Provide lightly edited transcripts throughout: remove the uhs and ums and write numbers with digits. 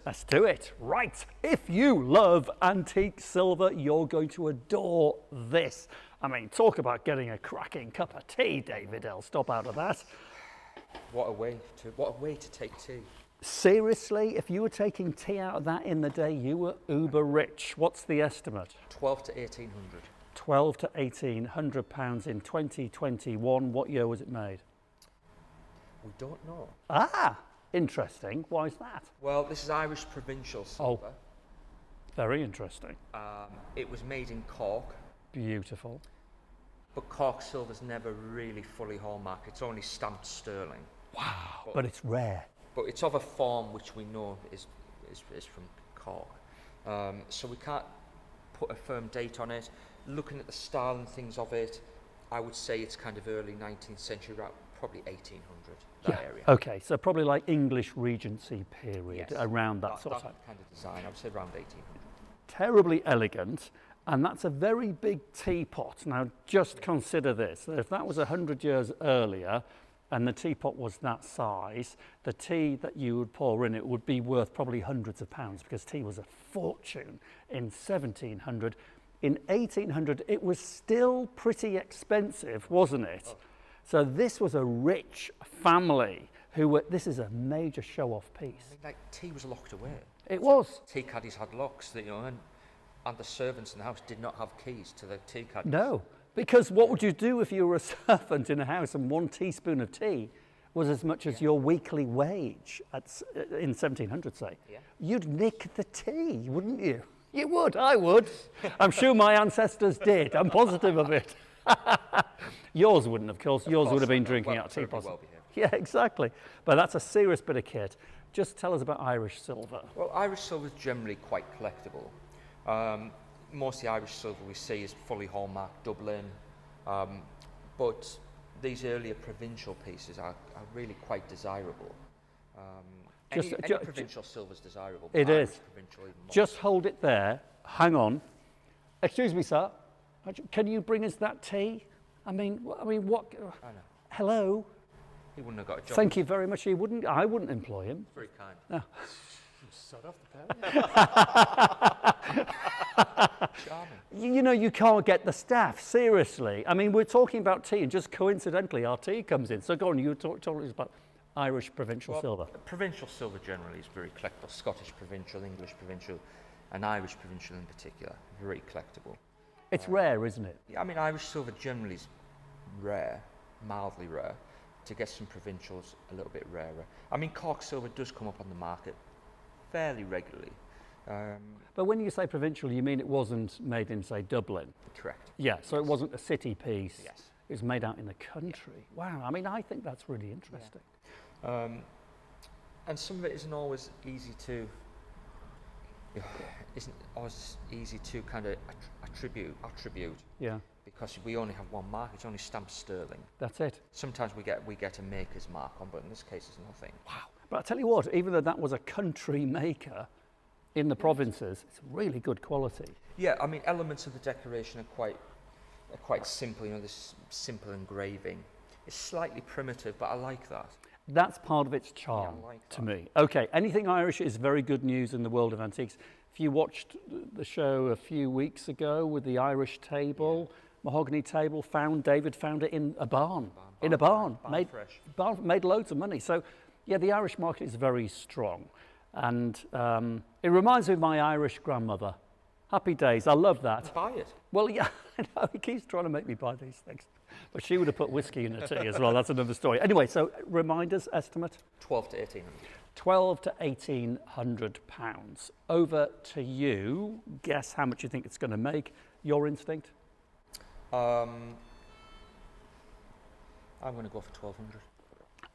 Let's do it. Right. If you love antique silver, you're going to adore this. I mean, talk about getting a cracking cup of tea, David Elstob, out of that. What a way to take tea. Seriously, if you were taking tea out of that in the day, you were uber rich. What's the estimate? 12 to 1800. 12 to 1800 pounds in 2021. What year was it made? We don't know. Ah, interesting. Why is that? Well, this is Irish provincial silver. Oh, very interesting. It was made in Cork. Beautiful. But Cork silver's never really fully hallmark. It's only stamped sterling. Wow, but it's rare. But it's of a form which we know is from Cork. So we can't put a firm date on it. Looking at the style and things of it, I would say it's kind of early 19th century, around probably 1800, that area. Okay, so probably like English Regency period, Yes, around that sort of time. kind of design, I would say around 1800. Terribly elegant, and that's a very big teapot. Now, just consider this. If that was 100 years earlier, and the teapot was that size, the tea that you would pour in it would be worth probably hundreds of pounds, because tea was a fortune in 1700. In 1800, it was still pretty expensive, wasn't it? Oh. So this was a rich family who were, this is a major show-off piece. I mean, like, tea was locked away. It was. Tea caddies had locks, that, you know, and the servants in the house did not have keys to the tea caddies. No, because what would you do if you were a servant in a house and 1 teaspoon of tea was as much as your weekly wage in 1700, say? Yeah. You'd nick the tea, wouldn't you? You would, I would. I'm sure my ancestors did. I'm positive of it. Yours wouldn't, of course. Yours would have been drinking out of teapots. Well, yeah, exactly. But that's a serious bit of kit. Just tell us about Irish silver. Well, Irish silver is generally quite collectible. Most of the Irish silver we see is fully hallmarked Dublin, but these earlier provincial pieces are really quite desirable. Any provincial silver is desirable. It is. Just hold it there. Hang on. Excuse me, sir. Can you bring us that tea? I mean, what? I know. Hello. He wouldn't have got a job. Thank you very much. He wouldn't. I wouldn't employ him. Very kind. No. Sod off the pen. Charming. You know, you can't get the staff, seriously. I mean, we're talking about tea, and just coincidentally, our tea comes in. So go on, you talk us about Irish provincial silver. Provincial silver generally is very collectible. Scottish provincial, English provincial, and Irish provincial in particular, very collectible. It's rare, isn't it? Yeah, I mean, Irish silver generally is rare, mildly rare. To get some provincials, a little bit rarer. I mean, Cork silver does come up on the market fairly regularly. But when you say provincial, you mean it wasn't made in, say, Dublin? Correct. Yeah, so it wasn't a city piece. Yes. It was made out in the country. Yeah. Wow, I mean, I think that's really interesting. Yeah. And some of it isn't always easy to kind of attribute. Yeah. Because we only have one mark. It's only stamped sterling. That's it. Sometimes we get a maker's mark on, but in this case, it's nothing. Wow. But I tell you what, even though that was a country maker in the provinces, it's really good quality. Yeah, I mean, elements of the decoration are quite simple. You know, this simple engraving. It's slightly primitive, but I like that. That's part of its charm to me. Okay, anything Irish is very good news in the world of antiques. If you watched the show a few weeks ago with the Irish table, mahogany table, David found it in a barn. Made loads of money. So, yeah, the Irish market is very strong. And it reminds me of my Irish grandmother. Happy days, I love that. Buy it. Well, yeah, I know, he keeps trying to make me buy these things. But she would have put whiskey in her tea as well, that's another story. Anyway, so reminders, estimate? 12 to 1800. 12 to 1800 pounds. Over to you. Guess how much you think it's going to make. Your instinct? I'm going to go for 1200.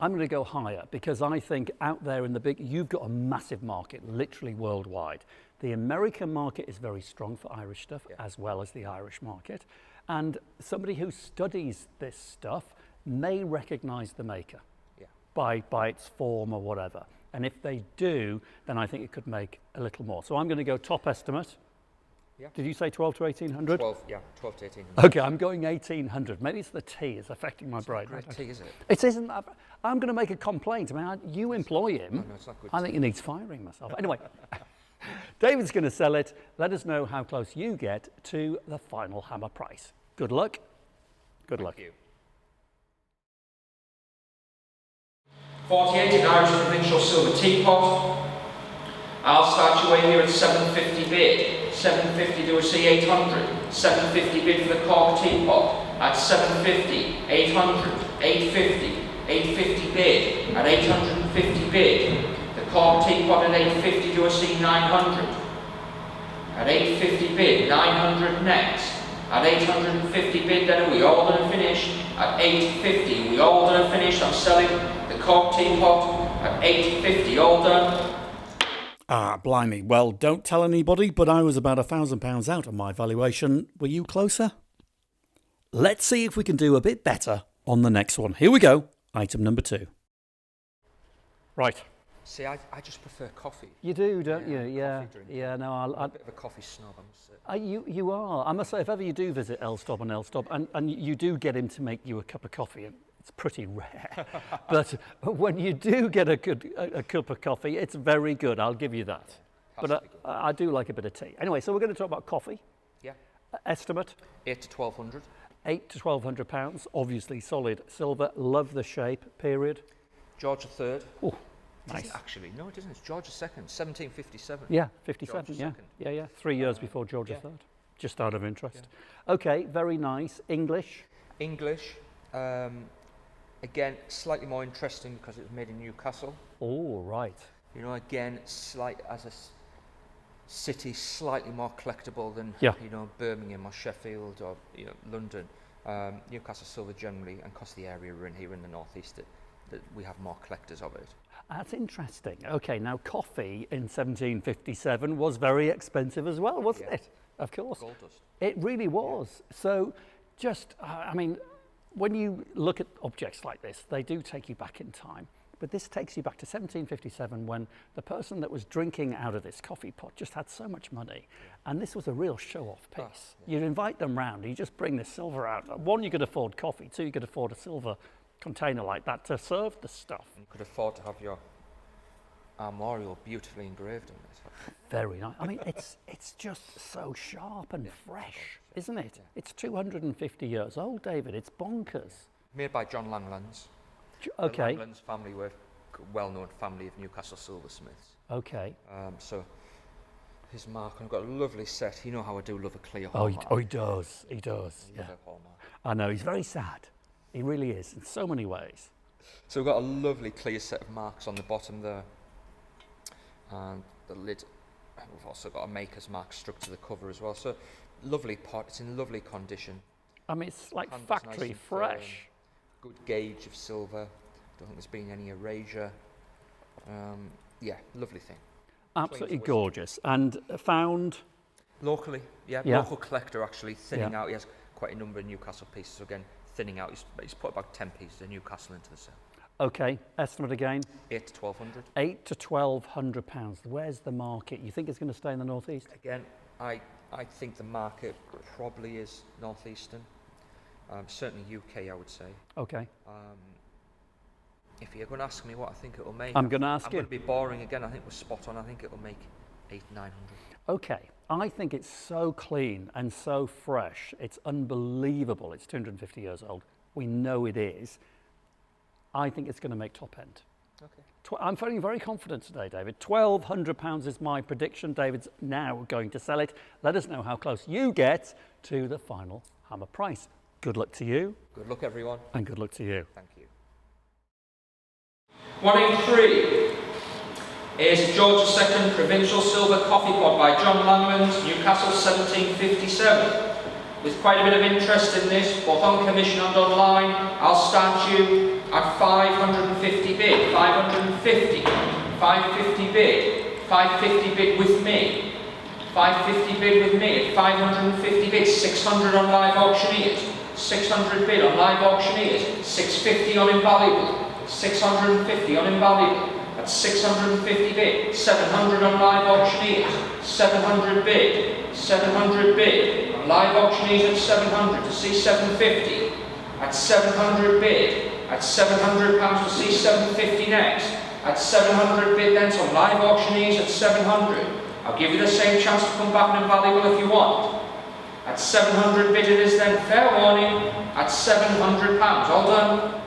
I'm going to go higher because I think out there in the you've got a massive market, literally worldwide. The American market is very strong for Irish stuff, as well as the Irish market. And somebody who studies this stuff may recognize the maker by its form or whatever. And if they do, then I think it could make a little more. So I'm going to go top estimate, Yeah. Did you say 12 to 1800? 12, yeah, 12 to 1800. Okay, I'm going 1800. Maybe it's the tea is affecting my brain. Great tea, is it? It isn't. I'm going to make a complaint. I mean, you employ him. No, it's not good I think he needs firing myself. Anyway, David's going to sell it. Let us know how close you get to the final hammer price. Good luck. Good luck. Thank you. 48, an Irish provincial silver teapot. I'll start you away here at 750 bid. 750 to a C800. 750 bid for the cork teapot. At 750, 800, 850, 850 bid. At 850 bid. The cork teapot at 850 to a C900. At 850 bid, 900 next. At 850 bid, then we all done and finished. At 850, we all done and finished. I'm selling the cork teapot at 850, all done. Ah, blimey. Well, don't tell anybody, but I was about £1,000 out on my valuation. Were you closer? Let's see if we can do a bit better on the next one. Here we go. Item number 2. Right. See, I just prefer coffee. You do, don't you? Yeah. Coffee drinker. Yeah, no, I'm a bit of a coffee snob, I must say. You are. I must say, if ever you do visit Elstob and you do get him to make you a cup of coffee, and it's pretty rare, but when you do get a cup of coffee, it's very good. I'll give you that. But I do like a bit of tea. Anyway, so we're going to talk about coffee. Yeah. Estimate? 8 to 1200. 8 to 1200 pounds. Obviously solid silver. Love the shape. Period. George III. Oh, nice. Actually, no, it isn't. It's George II, 1757. Yeah, 57. George Yeah, II. yeah. 3 years before George yeah. III. Just out of interest. Yeah. Okay, very nice. English. English. Again, slightly more interesting because it was made in Newcastle. Oh, right. You know, again, as a city, slightly more collectible than Yeah. you know, Birmingham or Sheffield or London. Newcastle silver generally, and because the area we're in here in the northeast, that we have more collectors of it. That's interesting. Okay, now coffee in 1757 was very expensive as well, wasn't it? Of course. Gold dust. It really was. Yeah. So just, I mean, when you look at objects like this, they do take you back in time. But this takes you back to 1757 when the person that was drinking out of this coffee pot just had so much money. And this was a real show-off piece. You'd invite them round, you just bring the silver out. One, you could afford coffee. Two, you could afford a silver container like that to serve the stuff. You could afford to have your armorial beautifully engraved on it. Very nice. I mean, it's just so sharp and fresh, isn't it? Yeah. It's 250 years old, David. It's bonkers. Made by John Langlands. Okay. The Langlands family were a well-known family of Newcastle silversmiths. Okay. So his mark, and I've got a lovely set. You know how I do love a clear hallmark. Oh, he does. He does. Yeah. I know. He's very sad. He really is in so many ways. So we've got a lovely clear set of marks on the bottom there. And the lid, we've also got a maker's mark stuck to the cover as well. So lovely pot, it's in lovely condition. I mean, it's like Handle's factory nice fresh. Good gauge of silver. Don't think there's been any erasure. Yeah, lovely thing. Absolutely gorgeous. And found? Locally, yeah. Local collector actually thinning out. He has quite a number of Newcastle pieces. So again, thinning out. He's put about 10 pieces of Newcastle into the set. Okay, estimate again? 8 to 1200. 8 to 1200 pounds. Where's the market? You think it's going to stay in the northeast? Again, I think the market probably is northeastern. Certainly UK, I would say. Okay. If you're going to ask me what I think it will make, I'm going to ask you. I'm going to be boring again. I think we're spot on. I think it will make 800-900. Okay. I think it's so clean and so fresh. It's unbelievable. It's 250 years old. We know it is. I think it's going to make top end. Okay. I'm feeling very confident today, David. £1,200 is my prediction. David's now going to sell it. Let us know how close you get to the final hammer price. Good luck to you. Good luck, everyone. And good luck to you. Thank you. 183 is George II Provincial Silver Coffee Pot by John Langlands, Newcastle 1757. There's quite a bit of interest in this, both on commission and online. I'll start you at 550 bid, 550, 550 bid, 550 bid with me, 550 bid with me at 550 bid, 600 on live auctioneers, 600 bid on live auctioneers, 650 on invaluable, 650 on invaluable, at 650 bid. 700 on live auctioneers. 700 bid. 700 bid. On live auctioneers at 700 to see 750. At 700 bid. At 700 pounds to see 750 next. At 700 bid then on live auctioneers at 700. I'll give you the same chance to come back and invaluable if you want. At 700 bid it is then, fair warning, at £700. All done.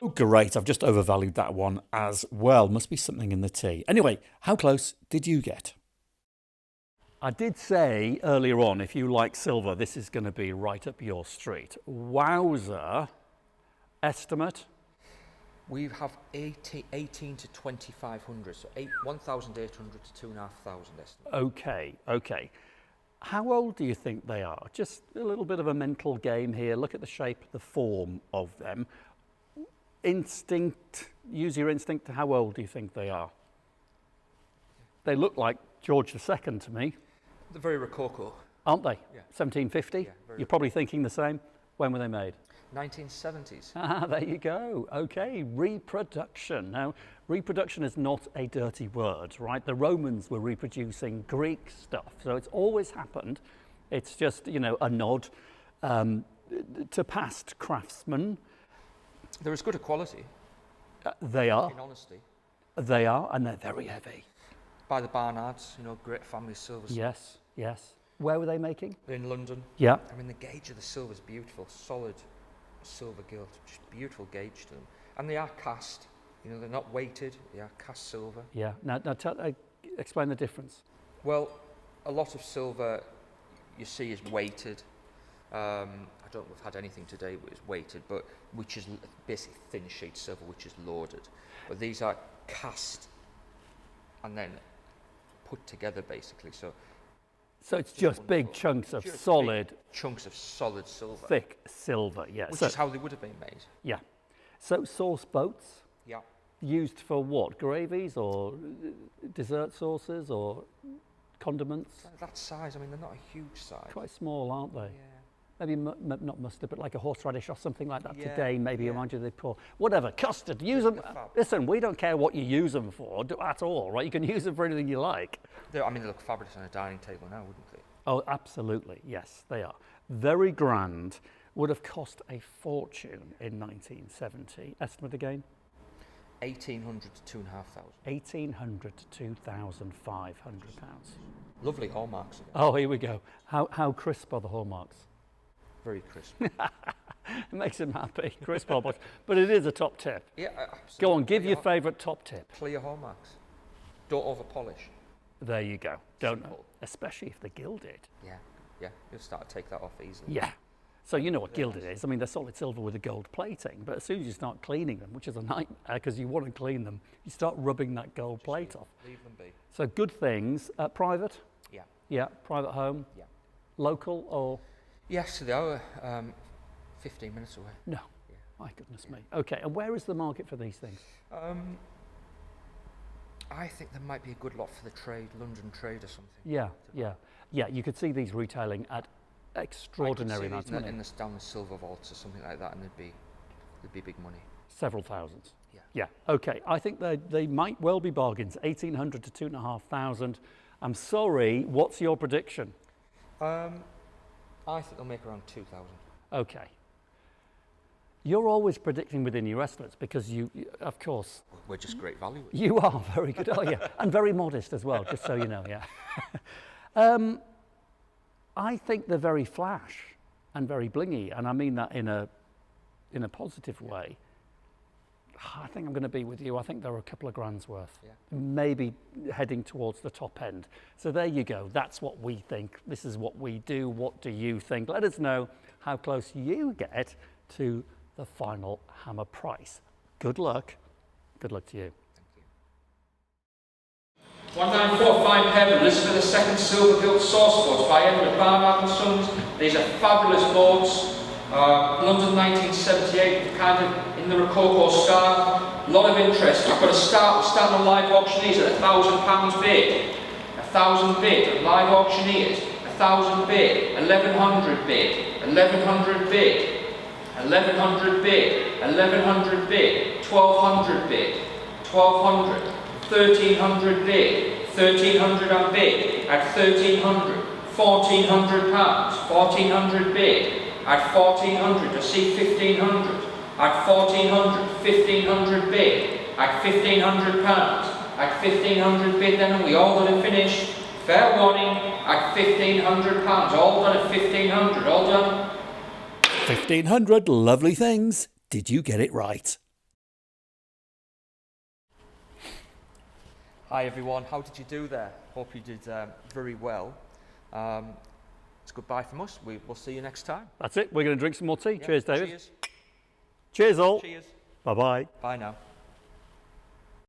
Oh, great, I've just overvalued that one as well. Must be something in the tea. Anyway, how close did you get? I did say earlier on, if you like silver, this is going to be right up your street. Wowzer, estimate? We have 18 to 2,500, so 1,800 to 2,500 estimate. Okay, okay. How old do you think they are? Just a little bit of a mental game here. Look at the shape, the form of them. Instinct, use your instinct. How old do you think they are? They look like George II to me. They're very Rococo. Aren't they? Yeah. 1750? Yeah, You're probably thinking the same. When were they made? 1970s. Ah, there you go. Okay, reproduction. Now, reproduction is not a dirty word, right? The Romans were reproducing Greek stuff, so it's always happened. It's just, you know, a nod to past craftsmen. They're as good a quality. They are. In honesty. They are, and they're very heavy. By the Barnards, you know, great family silvers. Yes, yes. Where were they making? In London. Yeah. I mean, the gauge of the silver is beautiful, solid silver gilt, just beautiful gauge to them. And they are cast, you know, they're not weighted, they are cast silver. Yeah. Now explain the difference. Well, a lot of silver you see is weighted. I don't know if we've had anything today which is weighted, but which is basically thin sheet silver, which is loaded. But these are cast and then put together basically. So it's just big chunks of solid, chunks of solid silver. thick silver, yes. Which is how they would have been made. Yeah. So sauce boats, Yeah. used for what? Gravies or dessert sauces or condiments? That size, I mean, they're not a huge size. Quite small, aren't they? Yeah. Maybe not mustard, but like a horseradish or something like that Yeah, today. Maybe yeah. remind you they pour whatever custard. Use them. fab. Listen, we don't care what you use them for at all, right? You can use them for anything you like. I mean, they look fabulous on a dining table now, wouldn't they? Oh, absolutely. Yes, they are. Very grand. Would have cost a fortune in 1970. Estimate again? 1,800 to 2,500. 1,800 to 2,500 pounds. Lovely hallmarks again. Oh, here we go. How crisp are the hallmarks? Very crisp. It makes him happy. Crisp hallmarks. But it is a top tip. Yeah, absolutely. Go on, give Clear your favourite top tip. Clear hallmarks. Don't over polish. There you go. Don't know. Simple. Especially if they're gilded. Yeah, yeah. You'll start to take that off easily. Yeah. So you know what gilded is. I mean, they're solid silver with a gold plating, but as soon as you start cleaning them, which is a nightmare because you want to clean them, you start rubbing that gold plate off. Leave them be. So good things. Private? Yeah. Yeah. Private home? Yeah. Local or? Yes, they are 15 minutes away. No. Yeah. My goodness me. Okay. And where is the market for these things? I think there might be a good lot for the trade, London trade or something. Yeah. Yeah. Yeah. You could see these retailing at extraordinary amounts of money. Down the silver vaults or something like that, and there'd be big money. Several thousands. Yeah. Yeah. Okay. I think they might well be bargains. 1,800 to 2,500. I'm sorry. What's your prediction? I think they'll make around 2,000. Okay. You're always predicting within your estimates because you of course, We're just great value. you are very good. Oh yeah, and very modest as well. Just so you know. Yeah. I think they're very flash and very blingy, and I mean that in a positive way. I think I'm going to be with you. I think they're a couple of grand's worth, Yeah. maybe heading towards the top end. So there you go. That's what we think. This is what we do. What do you think? Let us know how close you get to the final hammer price. Good luck. Good luck to you. Thank you. 1945 Pebble, listed the second silver gilt sauce boats by Edward Barnard and Sons. These are fabulous boats. London 1978, kind of in the Rococo style. A lot of interest. I've got a start on live auctioneers at £1,000 bid. 1,000 bid on live auctioneers. 1,000 bid. 1,100 bid. 1,100 bid. 1,100 bid. 1,100 bid. 1,200 bid. 1200, 1300 bid, 1300 on bid, at 1300, 1400 pounds, 1400 bid, at 1400, I see 1500, at 1400, 1500 bid, at 1500 pounds, at 1500 bid then, and we all done and finished. Fair warning, at 1500 pounds, all done at 1500, all done. 1,500 lovely things. Did you get it right? Hi everyone, how did you do there? Hope you did very well. It's goodbye from us. We'll see you next time. That's it. We're going to drink some more tea. Yeah, Cheers, David. Cheers. Cheers all. Cheers. Bye-bye. Bye now.